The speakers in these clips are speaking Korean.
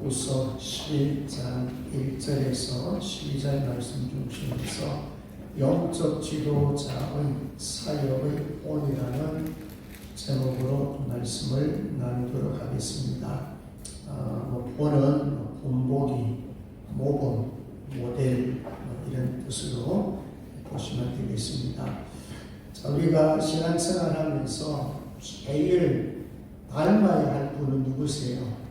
고린도후서 11장 1절에서 12절 말씀 중심에서 영적 지도자의 사역의 본이라는 제목으로 말씀을 나누도록 하겠습니다. 본은 본보기, 모범, 모델 이런 뜻으로 보시면 되겠습니다. 자, 우리가 신앙생활하면서 제일 닮아야 할 분은 누구세요?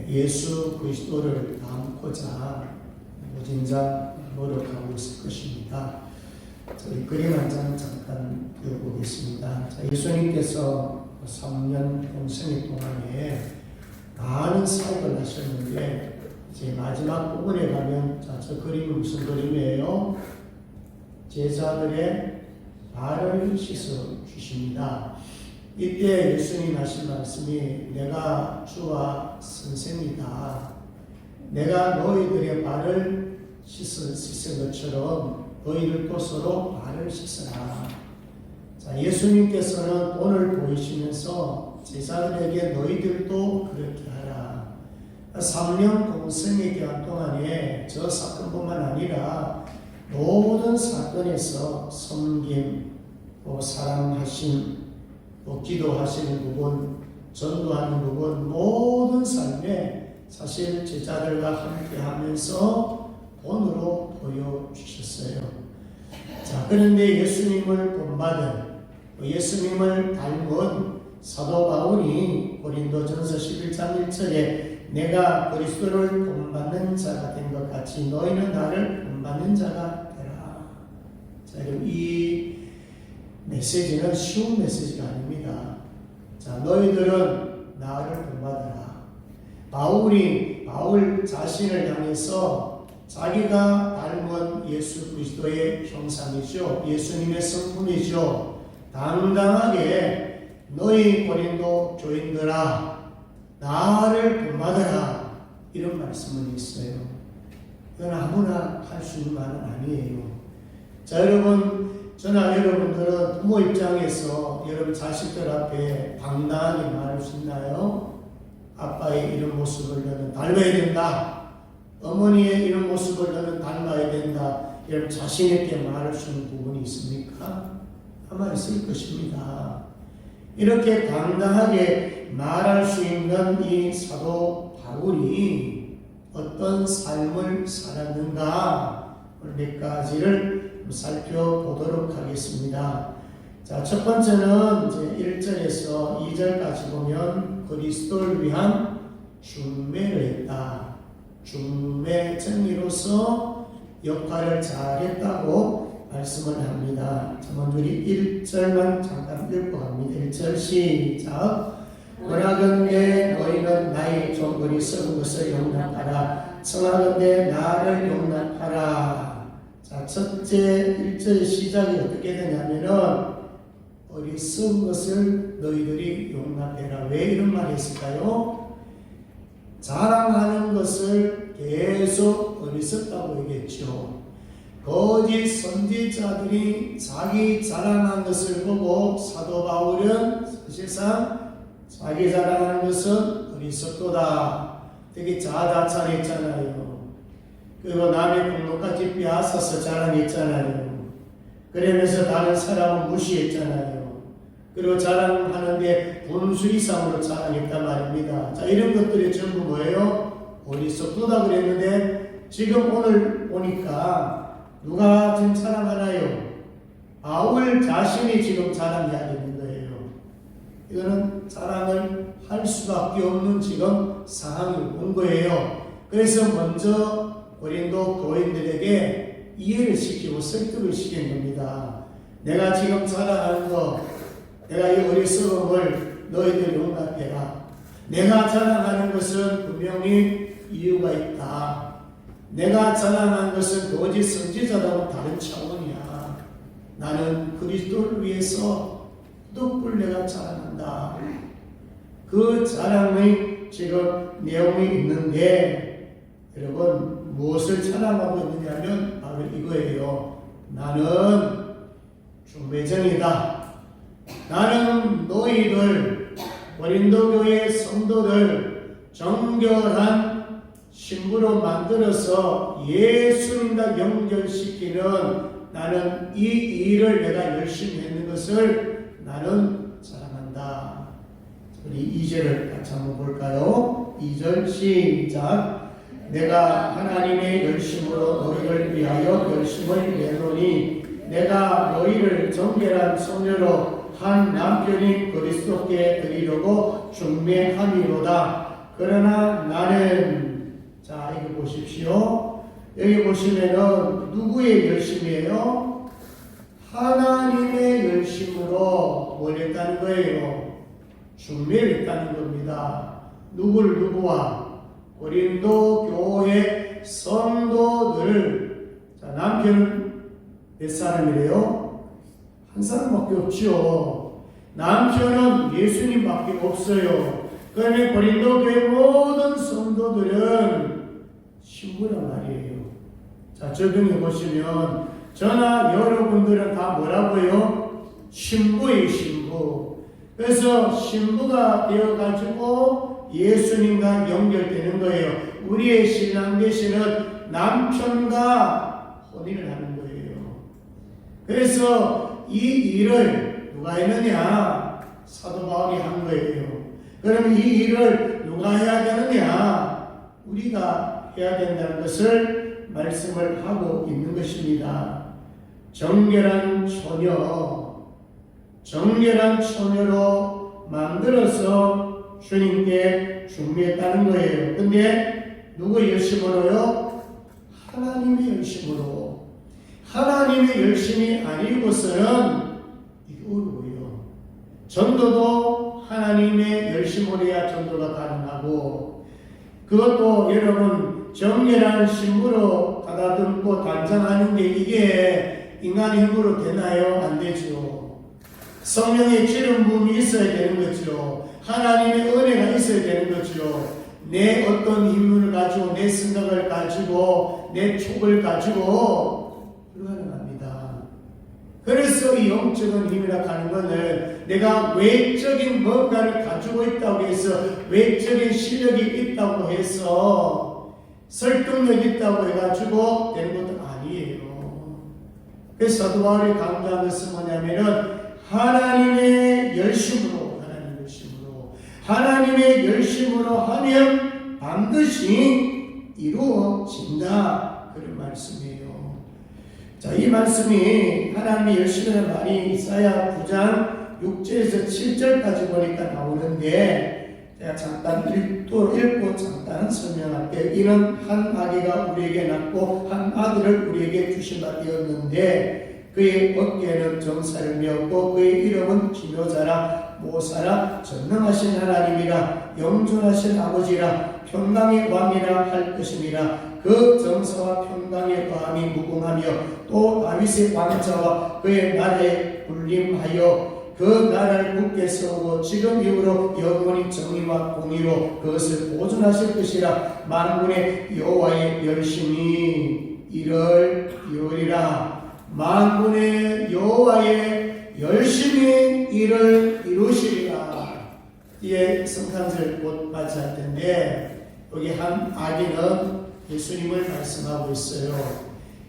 예수 그리스도를 닮고자 무진장 노력하고 있을 것입니다. 저희 그림 한 장 잠깐 그려보겠습니다. 자, 예수님께서 3년 공생애 동안에 많은 사역을 하셨는데 이제 마지막 부분에 가면 저 그림은 무슨 그림이에요? 제자들의 발을 씻어 주십니다. 이때 예수님 하신 말씀이 내가 주와 선생이다. 내가 너희들의 발을 씻은 것처럼 너희들도 서로 발을 씻어라. 자, 예수님께서는 오늘 보이시면서 제자들에게 너희들도 그렇게 하라. 3년 공생의 기간 동안에 저 사건뿐만 아니라 모든 사건에서 섬김, 또 사랑하심, 또 기도하시는 부분, 전도하는 부분, 모든 삶에 사실 제자들과 함께 하면서 본으로 보여주셨어요. 자, 그런데 예수님을 본받은, 예수님을 닮은 사도 바울이 고린도전서 11장 1절에 내가 그리스도를 본받는 자가 된 것 같이 너희는 나를 본받는 자가 되라. 자, 이 메시지는 쉬운 메시지가 아닙니다. 자, 너희들은 나를 본받아라. 바울 자신을 향해서 자기가 닮은 예수 그리스도의 형상이죠. 예수님의 성품이죠. 당당하게 너희 고린도 교인들아 나를 본받아라. 이런 말씀을 했어요. 이건 아무나 할 수 있는 말은 아니에요. 자, 여러분, 저나 여러분들은 부모 입장에서 여러분 자식들 앞에 당당하게 말할 수 있나요? 아빠의 이런 모습을 너는 닮아야 된다. 어머니의 이런 모습을 너는 닮아야 된다. 여러분 자신 있게 말할 수 있는 부분이 있습니까? 아마 있을 것입니다. 이렇게 당당하게 말할 수 있는 이 사도 바울이 어떤 삶을 살았는가 몇 가지를 살펴보도록 하겠습니다. 자, 첫 번째는 이제 1절에서 2절까지 보면 그리스도를 위한 중매를 했다. 중매 정리로서 역할을 잘했다고 말씀을 합니다. 먼저 우리 1절만 잠깐 읽고 갑니다. 1절 시작. 원하건대 너희는 나의 종들이 썩은 것을 용납하라. 청하건대 나를 용납하라. 자, 첫째 1절 시작이 어떻게 되냐면은 어리석은 것을 너희들이 용납해라. 왜 이런 말을 했을까요? 자랑하는 것을 계속 어리석다고 얘기했죠. 거짓 선지자들이 자기 자랑한 것을 보고 사도 바울은 사실상 자기 자랑하는 것은 어리석도다. 되게 자다찬했잖아요. 그리고 남의 공로까지 빼앗아서 자랑했잖아요. 그러면서 다른 사람을 무시했잖아요. 그리고 자랑하는데 분수 이상으로 자랑했단 말입니다. 자, 이런 것들이 전부 뭐예요? 어리석도다 그랬는데 지금 오늘 보니까 누가 지금 자랑하나요? 바울 자신이 지금 자랑해야 되는 거예요. 이거는 자랑을 할 수밖에 없는 지금 상황이 온 거예요. 그래서 먼저 고린도 교인들에게 이해를 시키고 설득을 시킨 겁니다. 내가 지금 자랑하는 거, 내가 이 어리석음을 너희들 용납해라. 내가 자랑하는 것은 분명히 이유가 있다. 내가 자랑하는 것은 거짓 선지자라고 다른 차원이야. 나는 그리스도를 위해서 덕불 내가 자랑한다. 그 자랑의 지금 내용이 있는데 여러분 무엇을 자랑하고 있느냐면 바로 이거예요. 나는 중매정이다. 나는 너희들 고린도 교회 성도들 정결한 신부로 만들어서 예수님과 연결시키는 나는 이 일을 내가 열심히 했는 것을 나는 사랑한다. 우리 2절을 같이 한번 볼까요? 2절 시작. 내가 하나님의 열심으로 너희를 위하여 열심을 내노니 내가 너희를 정결한 소녀로 한 남편인 그리스도께 드리려고 중매함이로다. 그러나 나는, 자, 이거 보십시오. 여기 보시면은 누구의 열심이에요? 하나님의 열심으로 뭘 했다는 거예요? 중매를 했다는 겁니다. 누구와? 고린도 교회 성도들을. 자, 남편은 몇 사람이래요? 한 사람밖에 없죠. 남편은 예수님밖에 없어요. 그러면 고린도 교회 모든 성도들은 신부란 말이에요. 자, 적용해 보시면 저나 여러분들은 다 뭐라고요? 신부예요, 신부. 그래서 신부가 되어가지고 예수님과 연결되는 거예요. 우리의 신랑 되시는 남편과 혼인을 하는 거예요. 그래서 이 일을 누가 했느냐? 사도 바울이 한 거예요. 그럼 이 일을 누가 해야 되느냐? 우리가 해야 된다는 것을 말씀을 하고 있는 것입니다. 정결한 처녀로 만들어서 주님께 중매했다는 거예요. 근데 누구 열심으로요? 하나님의 열심으로. 하나님의 열심이 아니고서는 이게 어려워요. 전도도 하나님의 열심으로 해야 전도가 가능하고, 그것도 여러분 정결한 신부로 가다듬고 단장하는 게 이게 인간의 힘으로 되나요? 안 되죠. 성령의 기름 부음이 있어야 되는 거죠. 하나님의 은혜가 있어야 되는 거죠. 내 어떤 힘을 가지고, 내 생각을 가지고, 내 촉을 가지고 불가능합니다. 그래서 이 영적인 힘이라 하는 것은 내가 외적인 뭔가를 가지고 있다고 해서, 외적인 실력이 있다고 해서, 설득력 있다고 해가지고 되는 것도 아니에요. 그래서 사도 바울이 강조한 것은 뭐냐면은 하나님의 열심으로 하면 반드시 이루어진다. 그런 말씀이에요. 자, 이 말씀이 하나님의 열심이라는 말이 이사야 9장 6절에서 7절까지 보니까 나오는데, 제가 잠깐 읽고 잠깐 설명할게요. 이는 한 아기가 우리에게 낳고 한 아들을 우리에게 주신 바 되었는데, 그의 어깨에는 정사를 메었고 그의 이름은 기묘자라 모사라 전능하신 하나님이라 영존하신 아버지라 평강의 왕이라 할 것임이라. 그 정사와 평강의 마음이 무궁하며 또 다윗의 왕자와 그의 나라에 군림하여 그 나라를 굳게 세우고 지금 이후로 영원히 정의와 공의로 그것을 보존하실 것이라. 만군의 여호와의 열심히 이를 이루리라. 만군의 여호와의 열심히 일을 이루시리라. 이에 성탄절 곧 맞이할 텐데, 여기 한 아기는 예수님을 말씀하고 있어요.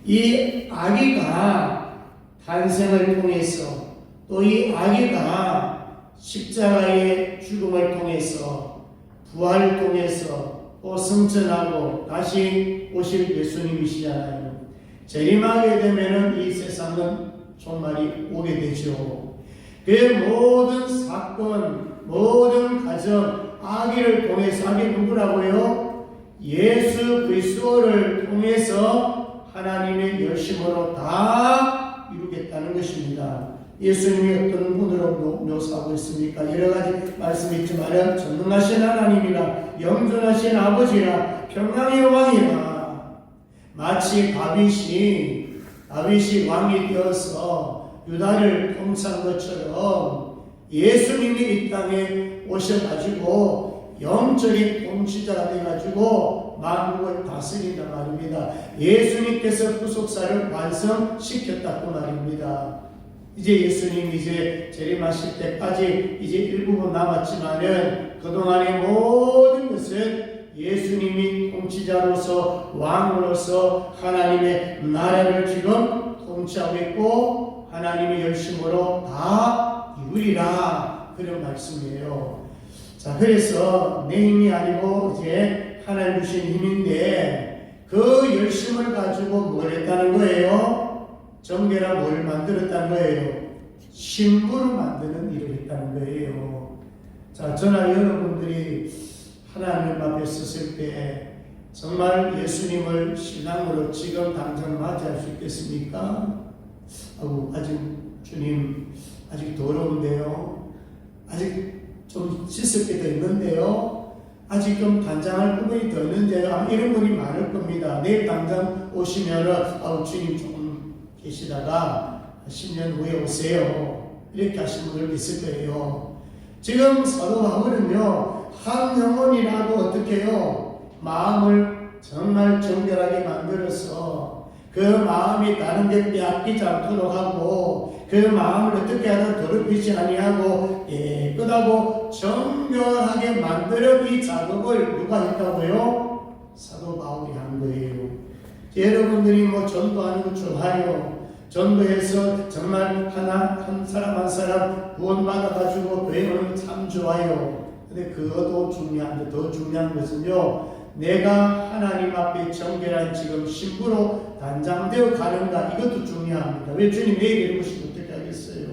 이 아기가 탄생을 통해서, 또 이 아기가 십자가의 죽음을 통해서, 부활을 통해서 또 승천하고 다시 오실 예수님이시잖아요. 재림하게 되면은 이 세상은 종말이 오게 되죠. 그 모든 사건, 모든 가정, 아기를 통해서, 아기 누구라고요? 예수 그리스도를 통해서 하나님의 열심으로 다 이루겠다는 것입니다. 예수님이 어떤 분으로 묘사하고 있습니까? 여러 가지 말씀이 있지만 전능하신 하나님이라, 영존하신 아버지라, 평강의 왕이라. 마치 다윗이 왕이 되어서 유다를 통치한 것처럼 예수님이 이 땅에 오셔가지고 영적인 통치자가 되어가지고 만국을 다스린단 말입니다. 예수님께서 구속사를 완성시켰다고 말입니다. 이제 예수님이 이제 재림하실 때까지 이제 일부분 남았지만은 그동안의 모든 것은 통치자로서 왕으로서 하나님의 나라를 지금 통치하고 있고 하나님의 열심으로 다 이루리라 그런 말씀이에요. 자, 그래서 내 힘이 아니고 이제 하나님 주신 힘인데 그 열심을 가지고 뭘 했다는 거예요? 정계라 뭘 만들었다는 거예요? 신부를 만드는 일을 했다는 거예요. 자, 저나 여러분들이 하나님 앞에 섰을 때 정말 예수님을 신앙으로 지금 당장 맞이할 수 있겠습니까? 아직 주님 아직 더러운데요. 아직 좀 씻을 게 더 있는데요. 아직 좀 단장할 부분이 더 있는데요. 이런 분이 많을 겁니다. 내일 당장 오시면은 주님 조금 계시다가 10년 후에 오세요. 이렇게 하신 분들 있을 거예요. 지금 사도 바울은요, 한 영혼이라도 어떻게 해요? 마음을 정말 정결하게 만들어서 그 마음이 다른 데 빼앗기지 않도록 하고 그 마음을 어떻게 하든 더럽히지 아니하고 깨끗하고 정결하게 만드는 이 작업을 누가 했다고요? 사도 바울이 한 거예요. 여러분들이 뭐 전도하는 거 좋아요. 전도해서 정말 한 사람 한 사람 구원받아가지고 교회 오는 거 참 좋아요. 근데 그것도 중요한데 더 중요한 것은요, 내가 하나님 앞에 정결한 지금 신부로 단장되어 가는가, 이것도 중요합니다. 왜 주님 내일 이루시면 어떻게 하겠어요?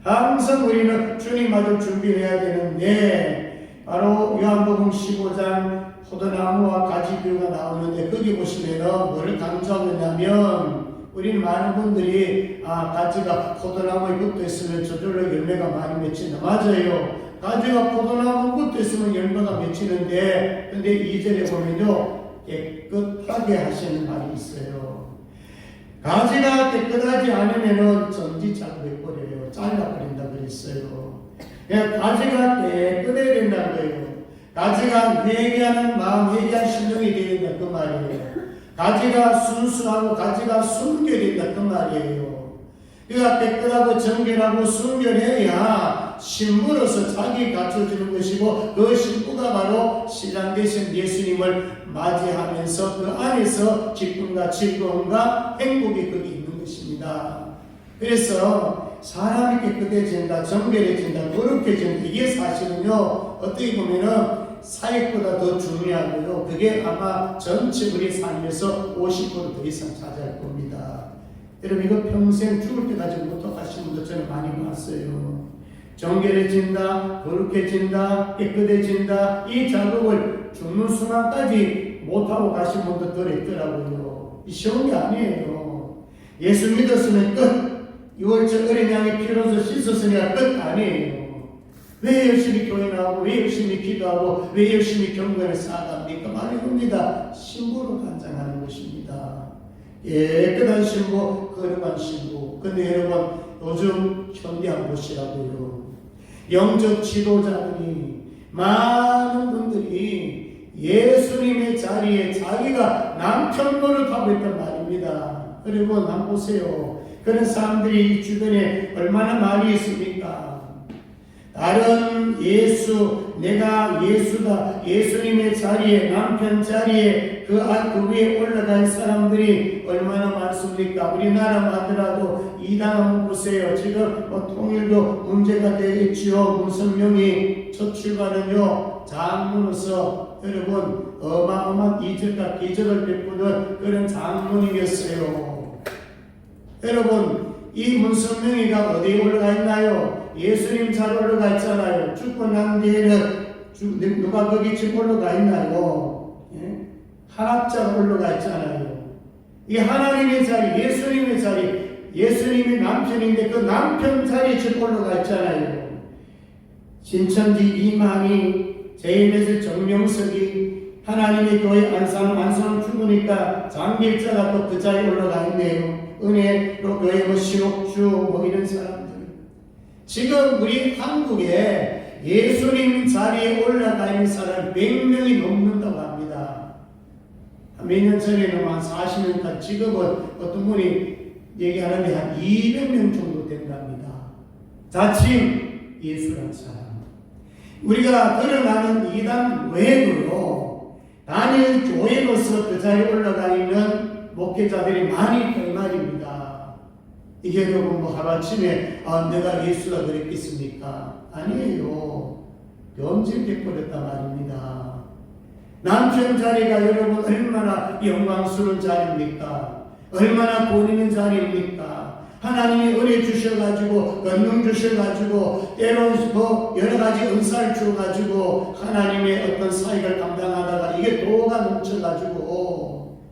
항상 우리는 주님 맞을 준비해야 되는데, 바로 요한복음 15장 포도나무와 가지비유가 나오는데 거기 보시면 뭐를 강조하고 있냐면, 우리는 많은 분들이 가지가 포도나무에 붙어 있으면 저절로 열매가 많이 맺힌다. 맞아요. 가지가 포도나무에 붙어 있으면 열매가 맺히는데, 근데 2절에 보면요, 깨끗하게 하시는 말이 있어요. 가지가 깨끗하지 않으면 전지착 돼버려요. 잘라버린다 그랬어요. 가지가 깨끗해야 된다는 거예요. 가지가 회개하는 마음, 회개한 심령이 되야 된다 그 말이에요. 가지가 순수하고 가지가 순결이다 그 말이에요. 그가 깨끗하고 정결하고 순결해야 신부로서 자기 갖춰주는 것이고, 그 신부가 바로 신랑 되신 예수님을 맞이하면서 그 안에서 기쁨과 즐거움과 행복이 거기 있는 것입니다. 그래서 사람이 깨끗해진다, 정결해진다, 거룩해진다, 이게 사실은요, 어떻게 보면은 사역보다 더 중요하고요, 그게 아마 전체 우리 삶에서 50% 더 이상 차지할 겁니다. 여러분, 이거 평생 죽을 때까지 못하고 하신 분들 저는 많이 봤어요. 정결해진다, 거룩해진다, 깨끗해진다, 이 작업을 죽는 순간까지 못하고 가신 분들 더 있더라고요. 쉬운 게 아니에요. 예수 믿었으면 끝. 6월절 어린 양의 피로서 씻었으니까 끝 아니에요. 왜 열심히 교회 나오고, 왜 열심히 기도하고, 왜 열심히 경건을 쌓아갑니까? 말해봅니다. 신부로 단장하는 것입니다. 깨끗한 신부, 거룩한 신부. 근데 여러분, 요즘 현대한 보시라고요. 영적 지도자들이, 많은 분들이 예수님의 자리에 자기가 남편 노릇하고 있단 말입니다. 여러분, 한번 보세요. 그런 사람들이 주변에 얼마나 많이 있습니까? 다른 예수, 내가 예수다, 예수님의 자리에, 남편 자리에 그 위에 올라간 사람들이 얼마나 많습니까? 우리나라 하더라도 이당 한번 보세요. 지금 통일도 문제가 되겠지요. 문선명이 첫 출발은요, 장로로서 여러분 어마어마한 이적과 기적을 베푸는 그런 장로님이었어요. 여러분, 이 문선명이가 어디에 올라가 있나요? 예수님 자리에 올라가 있잖아요. 죽고 난 뒤에는 누가 거기 지금 올라가 있나요? 예? 한학자가 올라가 있잖아요. 이 하나님의 자리, 예수님의 자리, 예수님의 남편인데 그 남편 자리에 지금 올라가 있잖아요. 신천지 이만희, 제1에서 정명석이 하나님의 교회 안산을 죽으니까 장길자가 또 그 자리에 올라가 있네요. 은혜로 교회 신옥주 이런 사람들. 지금 우리 한국에 예수님 자리에 올라가 있는 사람 100명이 넘는다고 합니다. 몇 년 전에는 한 40년까지, 지금은 어떤 분이 얘기하는데 한 200명 정도 된답니다. 자칭 예수란 사람. 우리가 드러나는 이단 외에도요, 단일 교회로서 그 자리에 올라가 있는 목회자들이 많이 있다 이 말입니다. 이게 여러분 뭐 하루아침에 내가 예수가 그랬겠습니까? 아니에요. 변질돼 버렸단 말입니다. 남편 자리가 여러분 얼마나 영광스러운 자리입니까? 얼마나 본 있는 자리입니까? 하나님이 은혜 주셔가지고 권능 주셔가지고 때로는 뭐 여러가지 은사를 주어가지고 하나님의 어떤 사역을 감당하다가 이게 도가 넘쳐가지고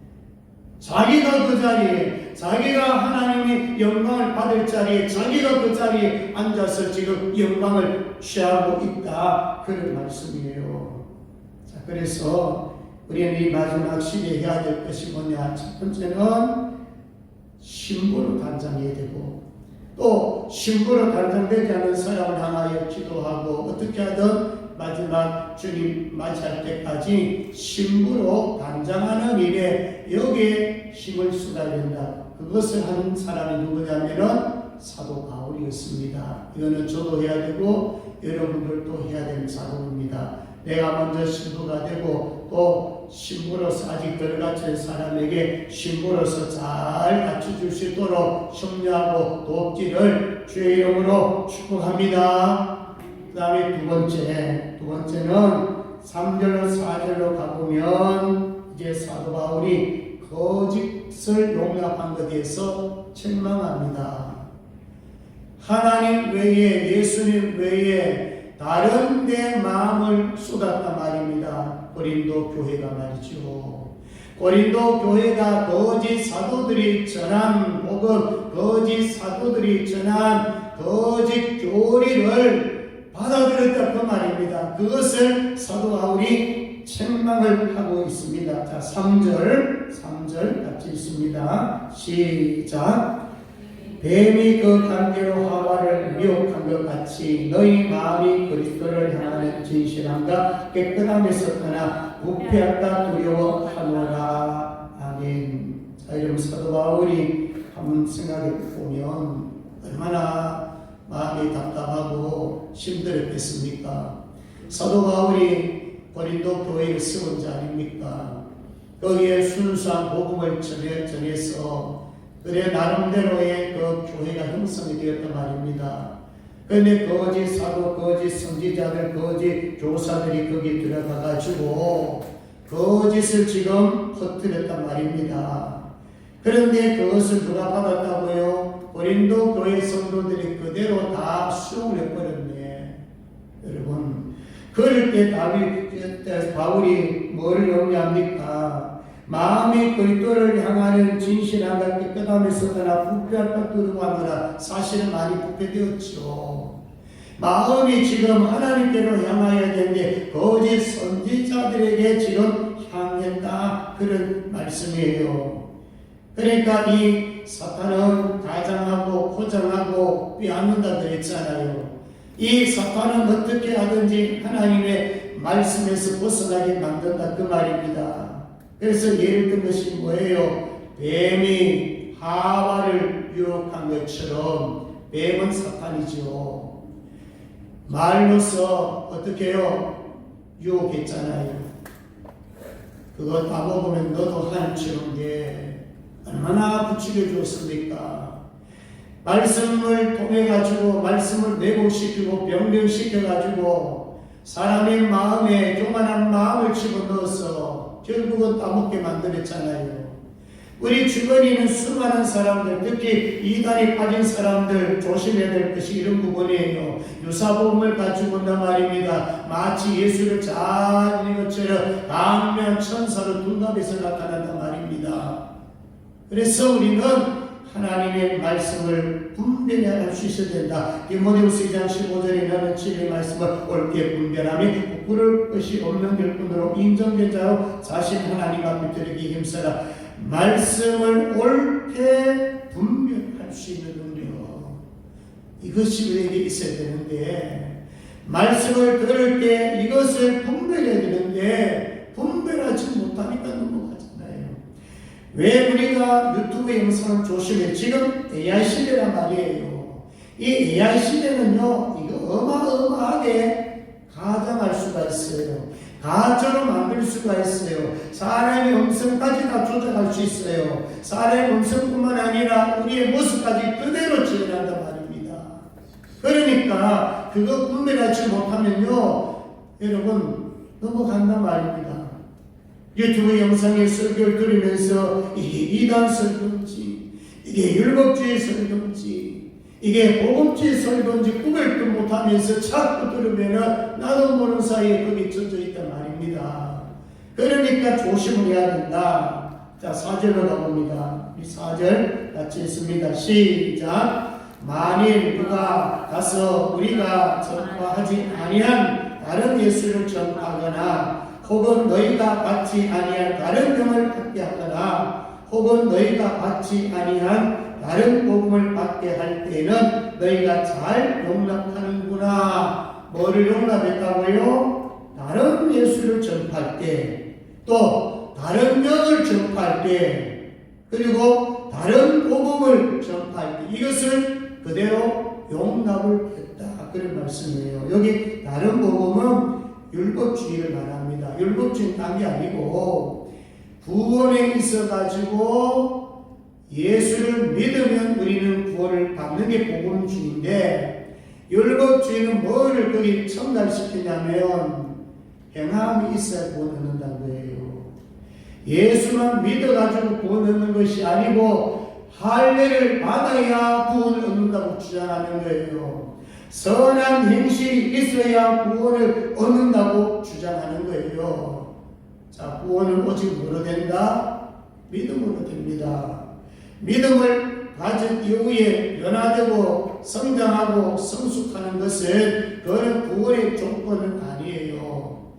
자기가 그 자리에 자기가 하나님의 영광을 받을 자리에 자기가 그 자리에 앉아서 지금 영광을 취하고 있다 그런 말씀이에요. 자, 그래서 우리는 이 마지막 시대에 해야 될 것이 뭐냐? 첫 번째는 신부로 단장해야 되고 또 신부로 단장되지 않은 사람을 향하여 기도하고 어떻게 하든 마지막 주님 맞이할 때까지 신부로 단장하는 일에 여기에 힘을 쏟아야 된다. 그것을 하는 사람이 누구냐면은 사도 바울이었습니다. 이거는 저도 해야 되고 여러분들도 해야 되는 작업입니다. 내가 먼저 신부가 되고 또 신부로서 아직 덜 갖춘 사람에게 신부로서 잘 갖춰줄 수 있도록 격려하고 돕기를 주의 이름으로 축복합니다. 그 다음에 두 번째는 3절로 4절로 가보면 이제 사도 바울이 거짓을 용납한 것에 대해서 책망합니다. 하나님 외에 예수님 외에 다른 데 마음을 쏟았단 말입니다. 고린도 교회가 말이죠. 고린도 교회가 거짓 사도들이 전한 복음, 거짓 사도들이 전한 거짓 교리를 받아들였다 그 말입니다. 그것을 사도 바울이 책망을 하고 있습니다. 자, 3절 같이 읽습니다. 시작. 뱀이 그 관계로 하와를 미혹한 것 같이 너희 마음이 그리스도를 향하는 진실함과 깨끗함에서 떠나 부패할까 두려워하노라. 아멘. 자, 이러면 사도 바울이 한번 생각해 보면 얼마나 마음이 답답하고 힘들었겠습니까? 사도 바울이 고린도 교회를 세운 자 아닙니까? 거기에 순수한 복음을 전해서 그래 나름대로의 그 교회가 형성이 되었단 말입니다. 그런데 거짓 사도, 거짓 선지자들, 거짓 교사들이 거기 들어가가지고 거짓을 지금 퍼뜨렸단 말입니다. 그런데 그것을 누가 받았다고요? 고린도 교회 성도들이 그대로 다 수용을 해버렸네. 여러분, 그럴 때 바울이 뭘 염려합니까? 마음이 그리스도를 향하는 진실함과 깨끗함에서 떠나 부패할 것 두려워하느라 사실은 많이 부패되었죠. 마음이 지금 하나님께로 향하여야 되는데 거짓 선지자들에게 지금 향했다 그런 말씀이에요. 그러니까 이 사탄은 가장하고 포장하고 빼앗는다 그랬잖아요. 이 사탄은 어떻게 하든지 하나님의 말씀에서 벗어나게 만든다 그 말입니다. 그래서 예를 든 것이 뭐예요? 뱀이 하와를 유혹한 것처럼 뱀은 사탄이죠. 말로서 어떻게 해요? 유혹했잖아요. 그거 다 먹으면 너도 하나님처럼 돼. 얼마나 부추겨 주었습니까? 말씀을 통해 가지고 말씀을 왜곡시키고 변경시켜 가지고 사람의 마음에 교만한 마음을 집어넣어서 결국은 따먹게 만들었잖아요. 우리 주변에 있는 수많은 사람들, 특히 이단에 빠진 사람들 조심해야 될 것이 이런 부분이에요. 유사복음을 가지고 온단 말입니다. 마치 예수를 잘 읽은 것처럼 강면 천사로 둔갑해서 나타난단 말입니다. 그래서 우리는 하나님의 말씀을 분별할 수 있어야 된다. 디모데후서 2장 15절에 나는 진리의 말씀을 옳게 분별하며 부끄러울 것이 없는 일꾼으로 인정된 자로 자신 하나님 앞에 드리기 힘써라. 말씀을 옳게 분별할 수 있는 능력, 이것이 우리에게 있어야 되는데 말씀을 들을 때 이것을 분별해야 되는데 분별하지 못하니까 넘어가잖아요. 왜 우리가 유튜브 영상을 조심해? 지금 AI 시대란 말이에요. 이 AI 시대는요, 이거 어마어마하게 가장할 수가 있어요. 가짜로 만들 수가 있어요. 사람의 음성까지 다 조작할 수 있어요. 사람의 음성뿐만 아니라 우리의 모습까지 그대로 재현한단 말입니다. 그러니까 그거 분별하지 못하면요, 여러분 넘어간단 말입니다. 유튜브 영상에 설교를 들으면서 이게 이단 설교인지, 이게 율법주의 설교인지, 이게 복음주의 설교인지 구별도 못하면서 자꾸 들으면은 나도 모르는 사이에 거기 젖어 있단 말입니다. 그러니까 조심을 해야 된다. 자, 4절로 가봅니다. 우리 4절 같이 읽습니다. 시작. 만일 누가 가서 우리가 전파하지 아니한 다른 예수를 전파하거나 혹은 너희가 받지 아니한 다른 병을 받게 하거나 혹은 너희가 받지 아니한 다른 복음을 받게 할 때는 너희가 잘 용납하는구나. 뭐를 용납했다고요? 다른 예수를 전파할 때, 또 다른 병을 전파할 때, 그리고 다른 복음을 전파할 때 이것을 그대로 용납을 했다. 그런 말씀이에요. 여기 다른 복음은 율법주의를 말합니다. 율법주의는 딴 게 아니고 구원에 있어가지고 예수를 믿으면 우리는 구원을 받는 게 복음주의인데, 율법주의는 뭐를 거기 첨단시키냐면 행함이 있어야 구원 얻는다는 거예요. 예수만 믿어가지고 구원 얻는 것이 아니고 할례를 받아야 구원을 얻는다고 주장하는 거예요. 선한 행실이 있어야 구원을 얻는다고 주장하는 거예요. 자, 구원은 오직 뭐로 된다? 믿음으로 됩니다. 믿음을 가진 이후에 변화되고 성장하고 성숙하는 것은 그건 구원의 조건은 아니에요.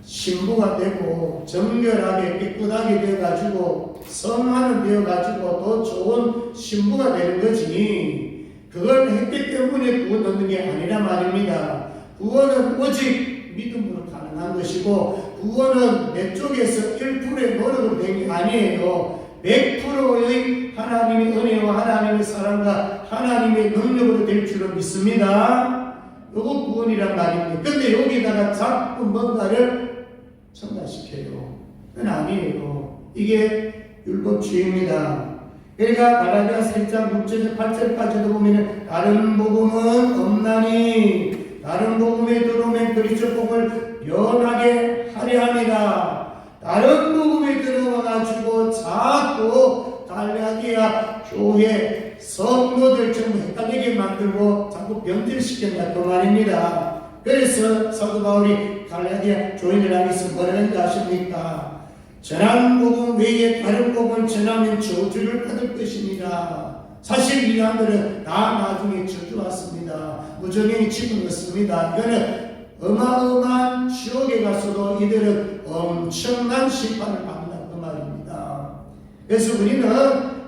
신부가 되고 정결하게 깨끗하게 되어가지고 성화는 되어가지고 더 좋은 신부가 되는 거지, 그걸 했기 때문에 구원 얻는 게 아니라 말입니다. 구원은 오직 믿음으로 가능한 것이고, 구원은 내 쪽에서 1%의 노력으로 된 게 아니에요. 100%의 하나님의 은혜와 하나님의 사랑과 하나님의 능력으로 될 줄로 믿습니다. 이거 구원이란 말입니다. 근데 여기다가 자꾸 뭔가를 첨가시켜요. 그건 아니에요. 이게 율법주의입니다. 그러니까 갈라디아서 1장 6절 8절까지도 보면 다른 복음은 없나니 다른 복음에 들어오면 그리스도 복음을 변하게 하려 합니다. 다른 복음에 들어와가지고 자꾸 갈라디아 교회 성도들 전부 헷갈리게 만들고 자꾸 변질시킨다 그 말입니다. 그래서 사도 바울이 갈라디아 교인을 향해서 뭐라고 했는지 아십니까? 전한 복음 외에 다른 복음을 전하면 저주를 받을 것입니다. 사실 이 사람들은 다 나중에 저주 왔습니다. 무정행이 집어넣습니다. 이거는 어마어마한 지옥에 가서도 이들은 엄청난 심판을 받는다 그 말입니다. 그래서 우리는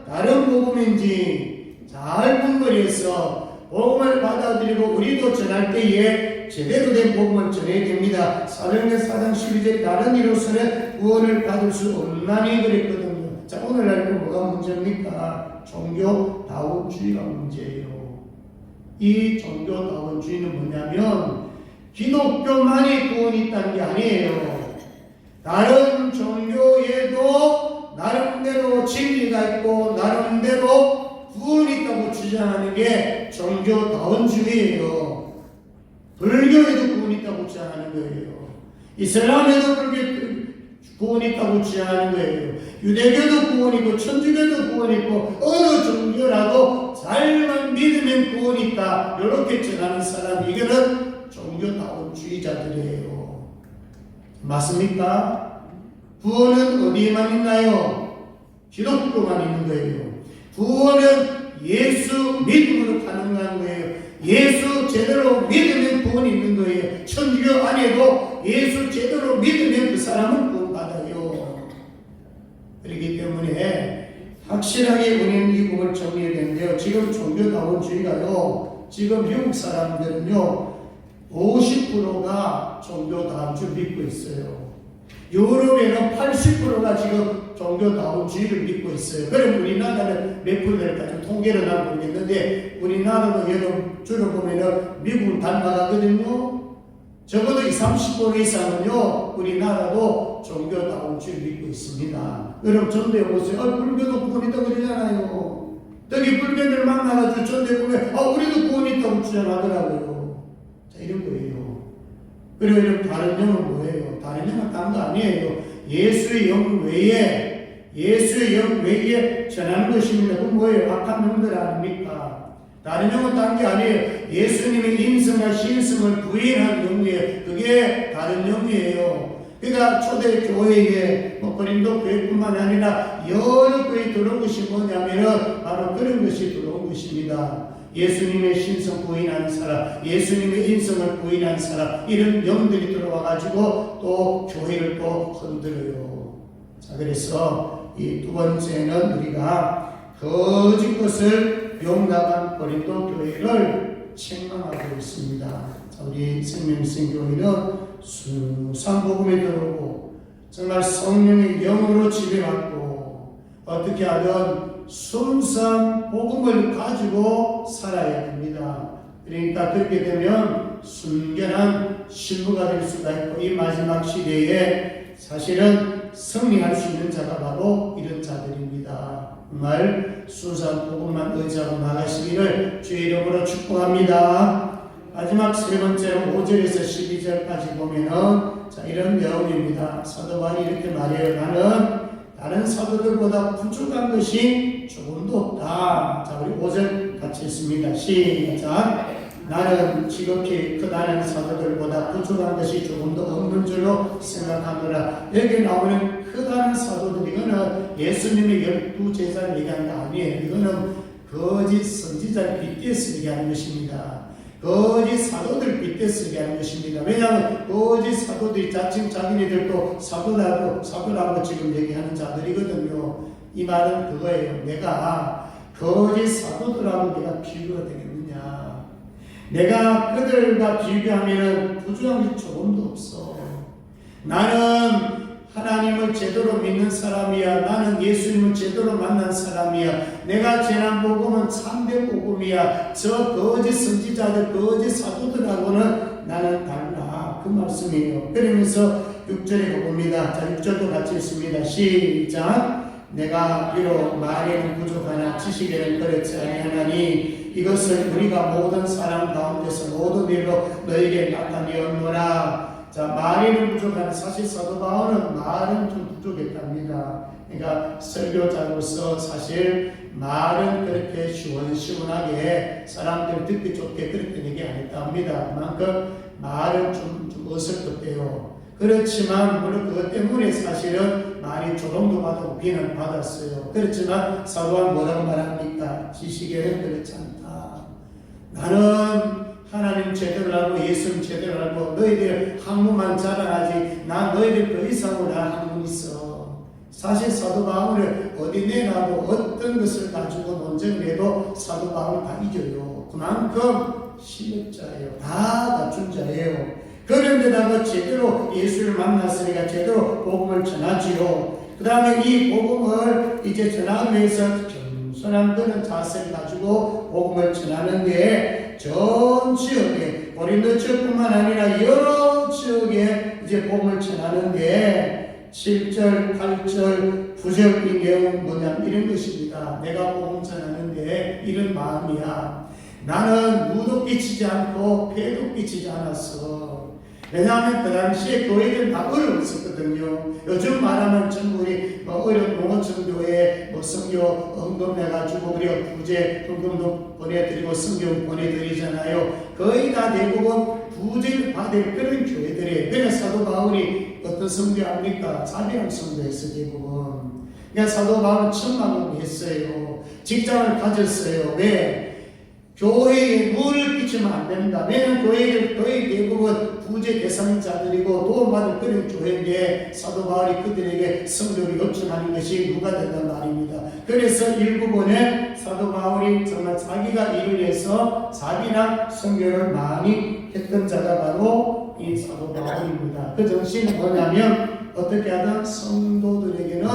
다른 복음인지 잘 분별해서 복음을 받아들이고 우리도 전할 때에 제대로 된 복음을 전해야 됩니다. 사도행전 4장 12절 다른 이로서는 구원을 받을 수 없나니 그랬거든요. 자, 오늘날 그 뭐가 문제입니까? 종교다원주의가 문제예요. 이 종교다원주의는 뭐냐면 기독교만이 구원이 있다는 게 아니에요. 다른 종교에도 나름대로 진리가 있고 나름대로 구원이 있다고 주장하는 게 종교다원주의예요. 불교에도 구원이 있다고 주장하는 거예요. 이슬람에도 구원이 있다고 주장하는 거예요. 유대교도 구원이 있고 천주교도 구원이 있고 어느 종교라도 잘만 믿으면 구원이 있다 이렇게 전하는 사람이 이거는 종교다원주의자들이에요. 맞습니까? 구원은 어디에만 있나요? 기독교만 있는 거예요. 구원은 예수 믿음으로 가능한 거예요. 예수 제대로 믿으면 구원이 있는 거예요. 천주교 안에도 예수 제대로 믿으면 그 사람은 구원받아요. 그렇기 때문에 확실하게 우리는 이 부분을 정리해야 되는데요. 지금 종교다원주의가요, 지금 미국 사람들은요 50%가 종교다원주의를 믿고 있어요. 유럽에는 80%가 지금 종교다원주의를 믿고 있어요. 그럼 우리나라는 몇 프로 될까 통계를 난 모르겠는데 우리나라도 여러분 주로 보면은 미국을 닮아가거든요. 적어도 20, 30% 이상은요, 우리나라도 종교다운 줄 믿고 있습니다. 여러분, 전도해 보세요. 불교도 구원 있다고 그러잖아요. 여기 불교들 만나가지고 전도해 보면, 우리도 구원 있다고 주장하더라고요. 자, 이런 거예요. 그리고 이런 다른 영은 뭐예요? 다른 영은 딴 거 아니에요. 예수의 영 외에 전하는 것입니다. 그건 뭐예요? 악한 영들 아닙니까? 다른 영은 딴 게 아니에요. 예수님의 인성과 신성을 부인한 영이에요. 그게 다른 영이에요. 그러니까 초대 교회에 고린도 교회뿐만 아니라 여러 교회에 들어온 것이 뭐냐면은 바로 그런 것이 들어온 것입니다. 예수님의 신성 부인하는 사람, 예수님의 인성을 부인하는 사람, 이런 영들이 들어와가지고 또 교회를 또 흔들어요. 자, 그래서 이 두 번째는 우리가 거짓 것을 용납한 고린도 교회를 책망하고 있습니다. 자, 우리 생명생교회는 순수한 복음에 들어오고 정말 성령의 영으로 지배받고 어떻게 하든 순수한 복음을 가지고 살아야 됩니다. 그러니까 그렇게 되면 순결한 신부가 될 수가 있고 이 마지막 시대에 사실은 승리할 수 있는 자가 바로 이런 자들입니다. 정말 순수한 복음만 의지하고 나가시기를 주의 이름으로 축복합니다. 마지막 세 번째로 5절에서 12절까지 보면은 자, 이런 내용입니다. 사도 바울이 이렇게 말해요. 나는 다른 사도들보다 부족한 것이 조금도 없다. 자, 우리 5절 같이 읽습니다. 시작. 나는 지극히 다른 사도들보다 부족한 것이 조금도 없는 줄로 생각하노라. 여기 나오는 다른 사도들, 이거는 예수님의 12제자를 얘기하는 거 아니에요. 이거는 거짓 선지자를 빗대서 얘기하는 것입니다. 거짓 사도들 빗대서 얘기하는 것입니다. 왜냐하면 거짓 사도들이 자칭 자기네들도 사도라고 지금 얘기하는 자들이거든요. 이 말은 그거예요. 내가 거짓 사도들하고 내가 비교가 되겠느냐. 내가 그들과 비교하면 부족한 게 조금도 없어. 나는 하나님을 제대로 믿는 사람이야. 나는 예수님을 제대로 만난 사람이야. 내가 전한 복음은 참된 복음이야. 저 거짓 선지자들, 거짓 사도들하고는 나는 달라. 그 말씀이에요. 그러면서 6절에 봅니다. 자, 6절도 같이 읽습니다. 시작. 내가 비록 말에는 부족하나 지식에는 그렇지 아니하나니 이것을 우리가 모든 사람 가운데서 모든 일로 너에게 나타내었노라. 자, 말에는 부족한, 사실 사도 바울은 말은 좀 부족했답니다. 그러니까 설교자로서 사실 말은 그렇게 시원시원하게 사람들 듣기 좋게 그렇게 얘기 안 했답니다. 그만큼 말은 좀 어설펐대요. 그렇지만 물론 그것 때문에 사실은 말이 조롱도 받고 비난을 받았어요. 그렇지만 사도는 뭐라고 말합니까? 지식에는 그렇지 않다. 나는 하나님 제대로 알고 예수님 제대로 알고 너희들 학문만 자랑하지 나 너희들 더 이상으로 나 학문 있어. 사실 사도 바울을 어디 내놔도 어떤 것을 가지고 논쟁을 해도 사도 바울은 다 이겨요. 그만큼 실력자예요. 다 갖춘 자예요. 그런데다가 제대로 예수를 만났으니까 제대로 복음을 전하지요. 그 다음에 이 복음을 이제 전하기 위해서 겸손한 그런 자세를 가지고 복음을 전하는데 전 지역에 고린도 지역뿐만 아니라 여러 지역에 이제 복음을 전하는데 7절, 8절, 9절 이 내용은 뭐냐면 이런 것입니다. 내가 복음 전하는데 이런 마음이야. 나는 무도 끼치지 않고 폐도 끼치지 않았어. 왜냐하면 그 당시에 교회들 다 어려웠었거든요. 요즘 말하면 전부 우리 어려운 농어촌교회 성교 헌금해가지고 우리가 구제 헌금도 보내드리고 성경 보내드리잖아요. 거의 다 대부분 구제를 받을 그런 교회들이에요. 그래서 사도 바울이 어떤 성교합니까? 자비랑 성교했어 대부분. 그러니까 사도 바울은 천만을 했어요. 직장을 가졌어요. 왜? 교회에 무를 끼치면 안 됩니다. 왜냐하면 교회를 거의 대부분 구제 대상자들이고 도움받을 그런 교회인데 사도 바울이 그들에게 성교를 요청하는 것이 누가 된단 말입니다. 그래서 일부분에 사도 바울이 정말 자기가 일을 해서 자비나 성교를 많이 했던 자가 바로 이 사도 바울입니다. 그 정신은 뭐냐면 어떻게 하든 성도들에게는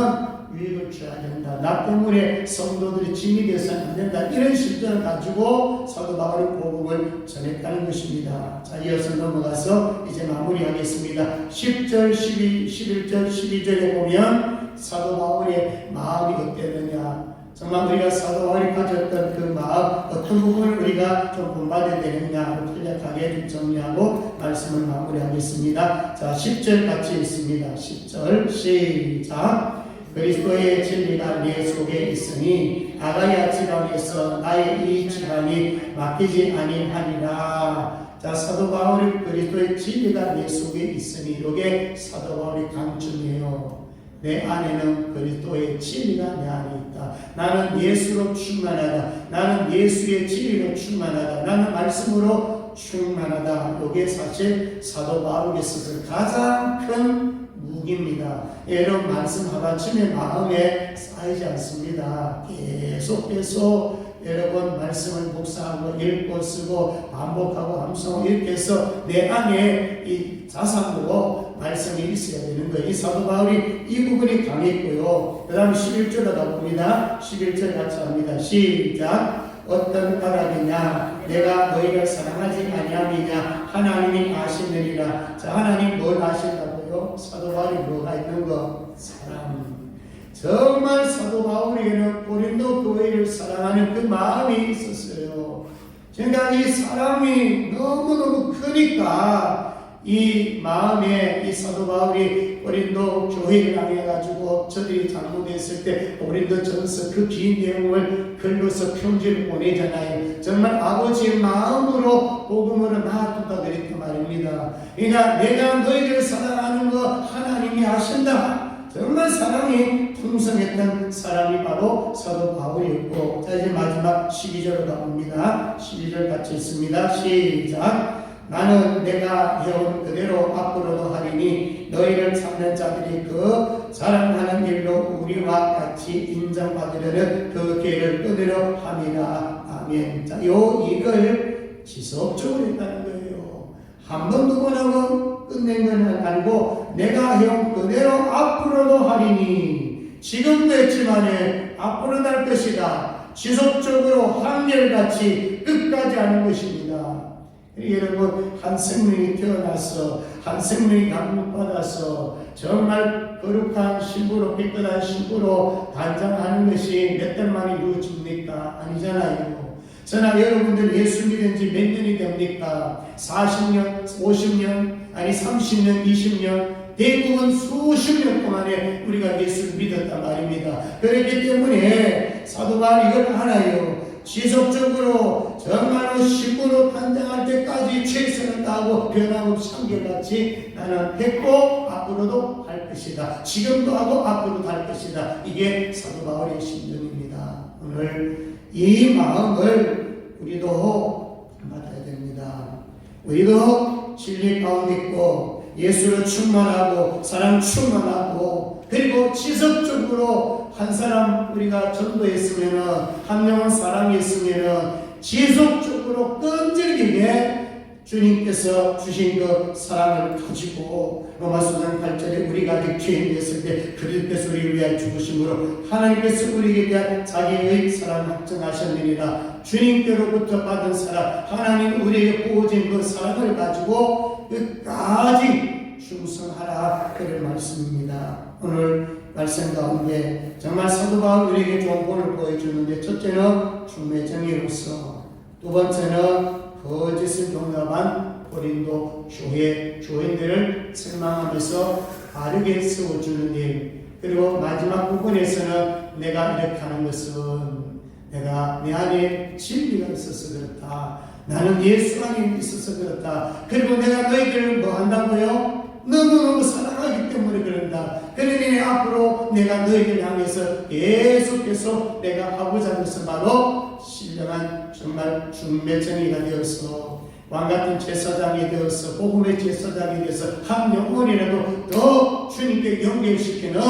유익을 취해야 된다. 나 때문에 성도들이 짐이 되어서는 안 된다. 이런 실정을 가지고 사도 바울이 복음을 전했다는 것입니다. 자, 이어서 넘어가서 이제 마무리하겠습니다. 10절, 11절, 12절에 보면 사도 바울의 마음이 어땠느냐, 정말 우리가 사도 바울이 가졌던 그 마음, 어떤 부분을 우리가 좀 본받아야 되느냐, 간략하게 좀 정리하고 말씀을 마무리하겠습니다. 자, 10절 같이 있습니다. 10절 시작. 그리스도의 진리가 내 속에 있으니 아가야 지방에서 나의 이 지방이 맡기지 아니하니라. 자, 사도 바울이 그리스도의 진리가 내 속에 있으니, 이게 사도 바울의 강점이에요. 내 안에는 그리스도의 진리가 내 안에 있다. 나는 예수로 충만하다. 나는 예수의 진리로 충만하다. 나는 말씀으로 충만하다. 이게 사실 사도 바울에 있어서 가장 큰 무기입니다. 여러분, 말씀 하루아침에 마음에 쌓이지 않습니다. 계속 여러분 말씀을 묵상하고 읽고 쓰고 반복하고 암송하고 이렇게 해서 내 안에 이 자산으로 말씀이 있어야 되는 거예요. 이 사도 바울이 이 부분이 강했고요. 그 다음에 11절로 가봅니다. 11절 같이 합니다. 시작. 어떤 까닭이냐, 내가 너희를 사랑하지 아니함이냐, 하나님이 아시느니라. 자, 하나님 뭘 아신다고요? 사도 바울이 뭐가 있는 거? 사랑. 정말 사도 바울에게는 고린도 교회를 사랑하는 그 마음이 있었어요. 그러니까 이 사랑이 너무너무 크니까 이 마음에 이 사도 바울이 고린도 교회를 향해가지고 저들이 잘못했을 때 고린도 전서 그 긴 내용을 글로서 편지를 보내잖아요. 정말 아버지의 마음으로 복음으로 나아갔다 그랬단 말입니다. 그러니까 내가 너희를 사랑하는 거 하나님이 아신다. 정말 사랑이 풍성했던 사람이 바로 사도 바울이었고, 자, 이제 마지막 12절로 가봅니다. 12절 같이 있습니다. 시작. 나는 내가 해온 그대로 앞으로도 하리니 너희를 찾는 자들이 그 자랑하는 일로 우리와 같이 인정받으려는 그 길을 끊으려 함이라. 아멘. 자, 이걸 지속적으로 했다는 거예요. 한 번 두 번 하고 끝낸 건 아니고 내가 해온 그대로 앞으로도 하리니, 지금도 했지만 앞으로도 할 것이다. 지속적으로 한결같이 끝까지 하는 것입니다. 여러분, 한 생명이 태어나서 한 생명이 감동받아서 정말 거룩한 신부로 깨끗한 신부로 단장하는 것이 몇 달 만에 이루어집니까? 아니잖아요. 저나 여러분들 예수 믿은 지 몇 년이 됩니까? 40년, 50년, 아니 30년, 20년, 대부분 수십 년 동안에 우리가 예수를 믿었단 말입니다. 그렇기 때문에 사도 바울이 이걸 알아요. 지속적으로 정말로 신부로 단장할 때까지 최선을 다하고 변함없이 한결같이 나는 했고 앞으로도 할 것이다. 지금도 하고 앞으로도 할 것이다. 이게 사도 바울의 심정입니다. 오늘 이 마음을 우리도 받아야 됩니다. 우리도 진리 가운데 있고 예수를 충만하고 사랑 충만하고, 그리고 지속적으로 한 사람 우리가 전도했으면은, 한 명은 사랑했으면은 지속적으로 끈질기게 주님께서 주신 그 사랑을 가지고, 로마서 8절에 우리가 죄인 됐을 때 그리스도께서 우리를 위하여 죽으심으로 하나님께서 우리에게 대한 자기의 사랑을 확증하셨느니라. 주님께로부터 받은 사랑, 하나님 우리에게 부어진 그 사랑을 가지고 끝까지 충성하라, 그런 말씀입니다. 오늘 말씀 가운데 정말 사도 바울 우리에게 좋은 본을 보여주는데, 첫째는 중매정의로서, 두 번째는 거짓을 용납한 고린도 교인들을 책망하면서 바르게 세워주는 일, 그리고 마지막 부분에서는 내가 이렇게 하는 것은 내가 내 안에 진리가 있어서 그렇다. 나는 예수 안에 있어서 그렇다. 그리고 내가 너희들을 뭐 한다고요? 너무너무 사랑하기 때문에 그런다. 그러니 앞으로 내가 너희를 향해서 계속해서 내가 하고자 하는 것은 바로 신령한 정말 중매정의가 되어서 왕같은 제사장이 되어서 복음의 제사장이 되어서 한 영혼이라도 더 주님께 연결시키는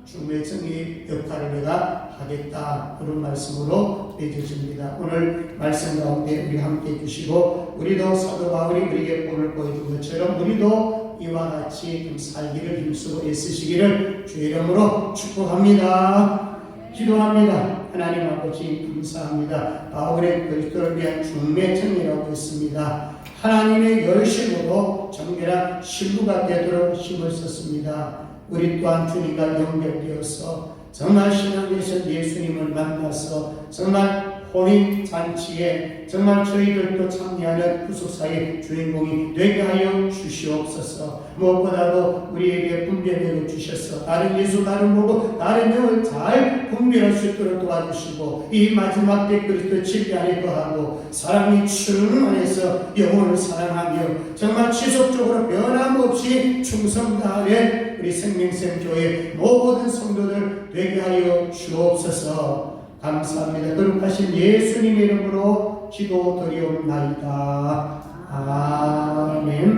중매정의 역할을 내가 하겠다, 그런 말씀으로 맺어집니다. 오늘 말씀 가운데 우리 함께 해주시고, 우리도 사도 바울이 우리에게 본을 보여준 것처럼 우리도 이와 같이 좀 살기를 힘쓰고 애쓰시기를 주의 이름으로 축복합니다. 기도합니다. 하나님 아버지 감사합니다. 바울의 그리스도를 위한 중매청이라고 했습니다. 하나님의 열심으로 정결한 신부가 되도록 힘을 썼습니다. 우리 또한 주님과 연결되어서 정말 신앙에서 예수님을 만나서 정말 혼인잔치에 정말 저희들도 참여하는 구속사의 주인공이 되게 하여 주시옵소서. 무엇보다도 우리에게 분별력을 주셔서 다른 예수 다른 보고 다른 영을 잘 분별할 수 있도록 도와주시고 이 마지막 때 그리스도 진리 안에 거하고 사랑이 주님 안에서 영혼을 사랑하며 정말 지속적으로 변함없이 충성 다하는 우리 생명샘교회 모든 성도들 되게 하여 주옵소서. 감사합니다. 거룩하신 예수님의 이름으로 기도드리옵나이다. 아멘.